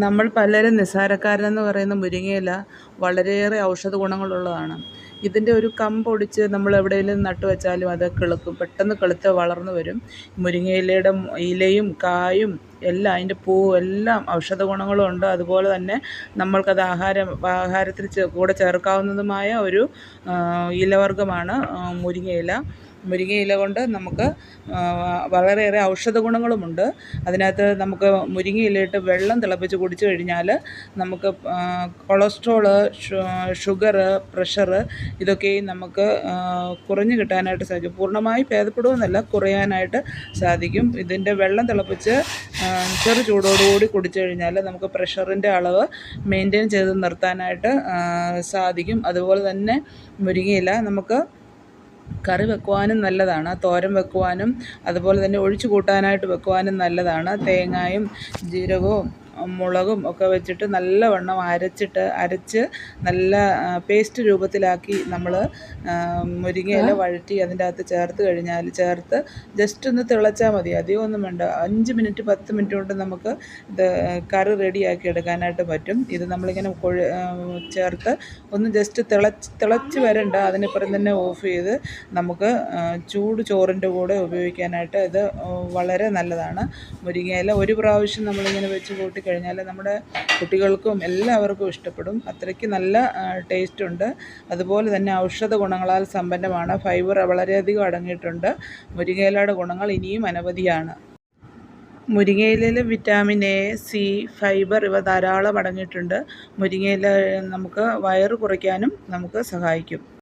നമ്മൾ പലരും നിസ്സാരക്കാരെന്ന് പറയുന്ന മുരിങ്ങയില വളരെയേറെ ഔഷധ ഗുണങ്ങളുള്ളതാണ്. ഇതിൻ്റെ ഒരു കമ്പൊടിച്ച് നമ്മൾ എവിടെയെങ്കിലും നട്ടു വെച്ചാലും അത് കിളുക്കും, പെട്ടെന്ന് കിളുത്ത് വളർന്നു വരും. മുരിങ്ങയിലയുടെ ഇലയും കായും എല്ലാം, അതിൻ്റെ പൂവും എല്ലാം ഔഷധ ഗുണങ്ങളുണ്ട്. അതുപോലെ തന്നെ നമ്മൾക്കത് ആഹാരത്തിൽ കൂടെ ചേർക്കാവുന്നതുമായ ഒരു ഇലവർഗ്ഗമാണ് മുരിങ്ങയില. മുരിങ്ങയില കൊണ്ട് നമുക്ക് വളരെയേറെ ഔഷധ ഗുണങ്ങളുമുണ്ട്. അതിനകത്ത് നമുക്ക് മുരിങ്ങയിലയിട്ട് വെള്ളം തിളപ്പിച്ച് കുടിച്ചു കഴിഞ്ഞാൽ നമുക്ക് കൊളസ്ട്രോള്, ഷുഗറ്, പ്രഷറ് ഇതൊക്കെയും നമുക്ക് കുറഞ്ഞു കിട്ടാനായിട്ട് സാധിക്കും. പൂർണ്ണമായി ഭേദപ്പെടുമെന്നല്ല, കുറയാനായിട്ട് സാധിക്കും. ഇതിൻ്റെ വെള്ളം തിളപ്പിച്ച് ചെറു ചൂടോടുകൂടി കുടിച്ചു കഴിഞ്ഞാൽ നമുക്ക് പ്രഷറിൻ്റെ അളവ് മെയിൻറ്റെയിൻ ചെയ്ത് നിർത്താനായിട്ട് സാധിക്കും. അതുപോലെ തന്നെ മുരിങ്ങയില നമുക്ക് കറി വെക്കുവാനും നല്ലതാണ്, തോരൻ വെക്കുവാനും അതുപോലെ തന്നെ ഒഴിച്ചു കൂട്ടാനായിട്ട് വെക്കുവാനും നല്ലതാണ്. തേങ്ങയും ജീരകവും മുളകും ഒക്കെ വെച്ചിട്ട് നല്ലവണ്ണം അരച്ച് നല്ല പേസ്റ്റ് രൂപത്തിലാക്കി നമ്മൾ മുരിങ്ങയില വഴറ്റി അതിൻ്റെ അകത്ത് ചേർത്ത് ജസ്റ്റ് ഒന്ന് തിളച്ചാൽ മതി, അധികം ഒന്നും വേണ്ട. 5 മിനിറ്റ് 10 മിനിറ്റ് കൊണ്ട് നമുക്ക് ഇത് കറി റെഡിയാക്കി എടുക്കാനായിട്ട് പറ്റും. ഇത് നമ്മളിങ്ങനെ ചേർത്ത് ഒന്ന് ജസ്റ്റ് തിളച്ച് വരണ്ട, അതിനിപ്പുറം തന്നെ ഓഫ് ചെയ്ത് നമുക്ക് ചൂട് ചോറിൻ്റെ കൂടെ ഉപയോഗിക്കാനായിട്ട് ഇത് വളരെ നല്ലതാണ്. മുരിങ്ങയില ഒരു പ്രാവശ്യം നമ്മളിങ്ങനെ വെച്ച് കൂട്ടി കഴിഞ്ഞാൽ നമ്മുടെ കുട്ടികൾക്കും എല്ലാവർക്കും ഇഷ്ടപ്പെടും. അത്രയ്ക്ക് നല്ല ടേസ്റ്റുണ്ട്. അതുപോലെ തന്നെ ഔഷധ ഗുണങ്ങളാൽ സമ്പന്നമാണ്. ഫൈബർ വളരെയധികം അടങ്ങിയിട്ടുണ്ട്. മുരിങ്ങയിലയുടെ ഗുണങ്ങൾ ഇനിയും അനവധിയാണ്. മുരിങ്ങയിലയിൽ വിറ്റാമിൻ എ, സി, ഫൈബർ ഇവ ധാരാളം അടങ്ങിയിട്ടുണ്ട്. മുരിങ്ങയില നമുക്ക് വയറ് കുറയ്ക്കാനും നമുക്ക് സഹായിക്കും.